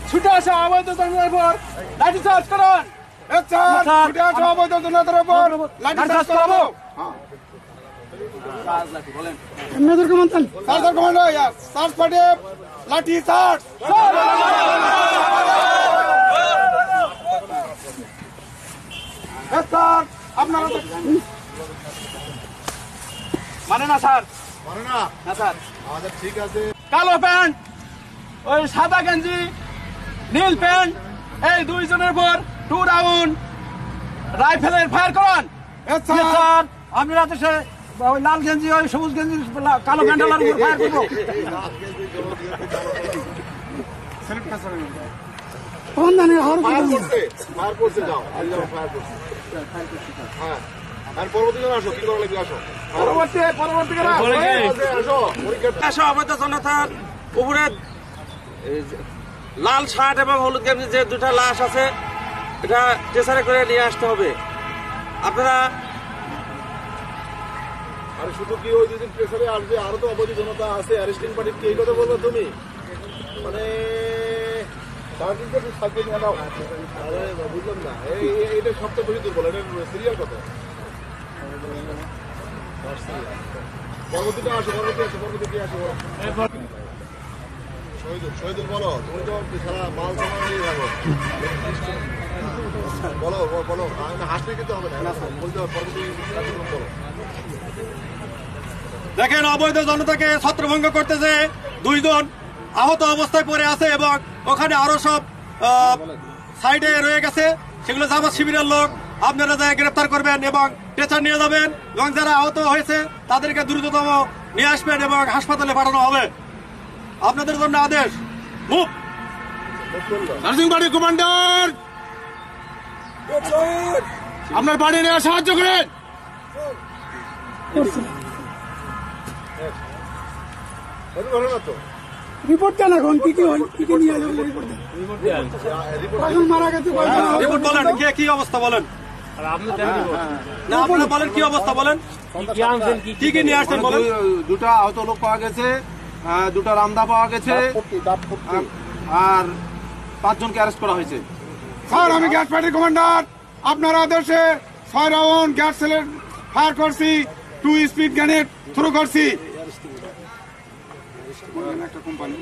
ছুটে আসা অবৈধ জনতার উপর লাঠিচার্জ করুন। ছুটে আসা অবৈধ জনতার উপর লাঠিচার্জ করবো। আপনারা মানে না স্যার, মানে না স্যার। আমাদের ঠিক আছে। কালো প্যান্ট, ওই সাদা গেঞ্জি, নীল প্যান্ট, এই দুইজনের উপর 2 রাউন্ড রাইফেলের ফায়ার করুন। স্যার আপনারা তো সে ওই লাল গেঞ্জি, ওই সবুজ গেঞ্জি, কালো প্যান্টালার উপর ফায়ার করবো। অবৈধ জনতার উপরে লাল শার্ট এবং হলুদ গেঞ্জি যে দুটা লাশ আছে, এটা ট্রেসারে করে নিয়ে আসতে হবে। আপনারা আরে শুধু কি ওই দুদিন প্রেসারে আসবে, আরো তো অবৈধ জনতা আছে, অ্যারেস্টিং পার্টি কি এই কথা বলবো তুমি? মানে বুঝলাম না, এইটা সবচেয়ে বেশি দুর্বল, এটা সিরিয়াল কথা। পরবর্তীটা আসো, পরবর্তী কি আসো? শহীদুল বলো, তুমি তো সারা মাল সামান নিয়ে যাবো, বলো বলো, হাসলে কিন্তু হবে না, বলতে হবে পরবর্তী কার্যক্রম বলো। দেখেন, অবৈধ জনতাকে ছত্রভঙ্গ করতেছে, 2 জন আহত অবস্থায় পড়ে আছে এবং ওখানে আরো সব সাইডে রয়ে গেছে, সেগুলো জামাত শিবিরের লোক। আপনারা যা গ্রেফতার করবেন এবং ট্রেচার নিয়ে যাবেন এবং যারা আহত হয়েছে তাদেরকে দ্রুততম নিয়ে আসবেন এবং হাসপাতালে পাঠানো হবে। আপনাদের জন্য আদেশ। মুভ। নার্সিং বাড়ি কমান্ডার, আপনার বাড়ি নিয়ে সাহায্য করেন। রিপোর্ট দেন এখন, কি কি নিয়ে আসবেন রিপোর্ট মারা গেছে। রিপোর্ট বলেন, কি অবস্থা বলেন, না আপনারা বলেন কি অবস্থা বলেন, কি কি নিয়ে আসছেন বলেন। 2টা আহত লোক পাওয়া গেছে, 2টা রামদা পাওয়া গেছে, আর 5 জনকে অ্যারেস্ট করা হয়েছে। স্যার, আমি গ্যাস পার্টির কমান্ডার, আপনার আদেশে 6 রাউন্ড গ্যাস সেলের ফায়ার করছি, 2 স্পিড গ্রেনেড থ্রো করছি। একটা কোম্পানি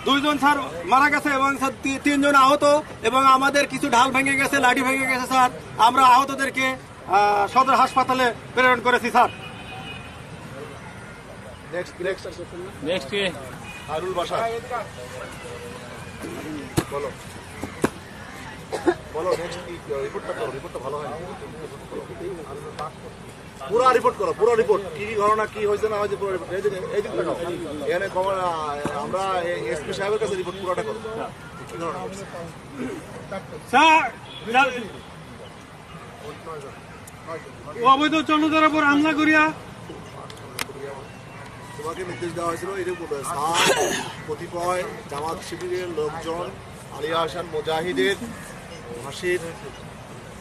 দুইজন স্যার মারা গেছে এবং 3 জন আহত এবং আমাদের কিছু ঢাল ভেঙে গেছে, লাঠি ভেঙে গেছে স্যার। আমরা আহতদেরকে সদর হাসপাতালে প্রেরণ করেছি স্যার। নেক্সট হারুল বাসা বলো বলো, নেক্সট কি রিপোর্টটা করো, রিপোর্টটা ভালো হয়, পুরা রিপোর্ট করো, পুরো রিপোর্ট, কি কি ঘটনা, কি হয়েছে না হয়েছে পুরো রিপোর্ট। এই দিন এখানে আমরা এসপি সাহেবের কাছে রিপোর্ট পুরোটা করো, কি ঘটনা স্যার। অবৈধ জনতার উপর হামলা করিয়া তোমাকে নির্দেশ দেওয়া হয়েছিল এরকম কতিপয় জামাত শিবিরের লোকজন আলিয়া হাসান মুজাহিদের ফাঁসির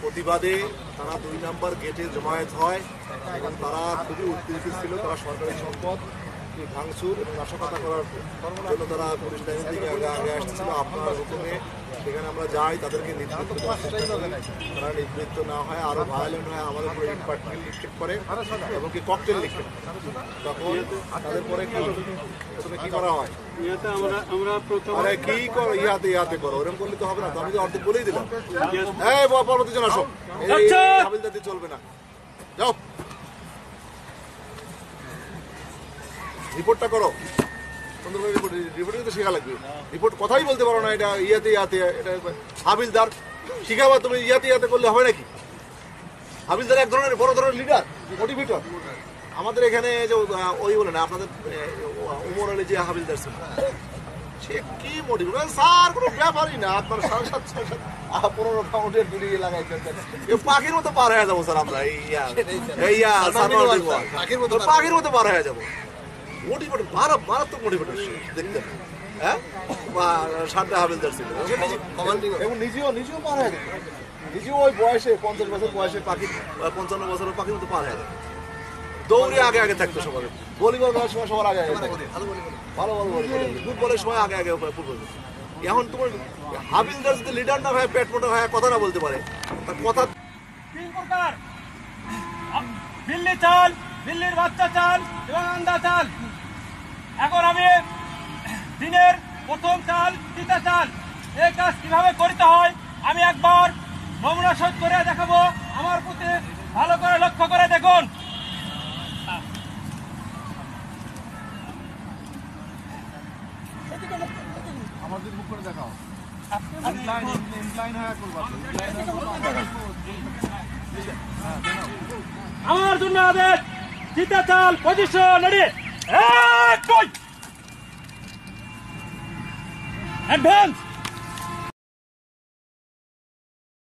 প্রতিবাদে তারা 2 নম্বর গেটে জমায়েত হয় এবং তারা খুবই উত্তেজিত ছিল। তারা সরকারি সম্পদ ভাঙচুর নাশকতা করার জন্য তারা পুলিশ লাইনের দিকে আগে আসতেছিল। আপনার হুকুমে সেখানে আমরা যাই, তাদেরকে নিবৃত্ত দেওয়ার চেষ্টা করি। তারা নিবৃত্ত না হয় আরো ভায়োলেন্ট হয়, আমাদের উপরে ইট পাটকেল নিক্ষেপ করে এবং কি ককটেল নিক্ষেপ। তখন তাদের পরে প্রথমে কি করা হয়, আরে কি করো, ইয়াতে করো, ওরকম করলে তো হবে না। তো আমি তো অর্ধেক বলেই দিলাম, এই পরবর্তী জন আসো, হাবিলদার চলবে না, যাও রিপোর্টটা করো সুন্দরভাবে। রিপোর্ট তো শেখা লাগবে, রিপোর্ট কথাই বলতে পারো না, এটা ইয়াতে এটা হাবিলদার শিখাবা তুমি, ইয়াতে করলে হবে নাকি? হাবিলদার এক ধরনের বড় ধরনের লিডার, মোটিভেটর। আমাদের এখানে যে ওই বলে না আপনাদের উমর আলী যে হাবিলদার ছিল, সে কি মোটিভেটর স্যার, কোনো ব্যাপারই না। আপনার 7.5-15 পাউন্ডের দূরে লাগাইতে পাখির মতো পার হয়ে যাবো স্যার আমরা, পাখির মতো পার হয়ে যাবো। মোটিভেটর, মারাত্মক মোটিভেটর দেখতে, হ্যাঁ। সাতটা হাবিলদার ছিল এবং নিজেও পার হয়ে গেছে, নিজেও ওই বয়সে 50 বছর বয়সে পাখি 55 বছরের পাখির মতো পার হয়ে গেছে, দৌড়ে আগে আগে থাকতো সবার, ভলিবল খেলার সময় সবার আগে আগে ভালো ফুটবলের সময় আগে আগে ফুটবল। এখন তোমার হাবিলদার যদি লিডার না হয়, পেট মোটা হয়, কথা না বলতে পারে, তার কথা তিন প্রকার: দিল্লি চাল, দিল্লির বাচ্চা চাল এবং আন্দা চাল। এখন আমি দিনের প্রথম চাল তিতা চাল এই কাজ কিভাবে করতে হয় আমি একবার নমুনা সহিত করে দেখাবো। আমার প্রতি ভালো করে লক্ষ্য করে দেখুন। আমার জন্য আদেশ, চিতা চাল পজিশন রেডি, অ্যাডভান্স।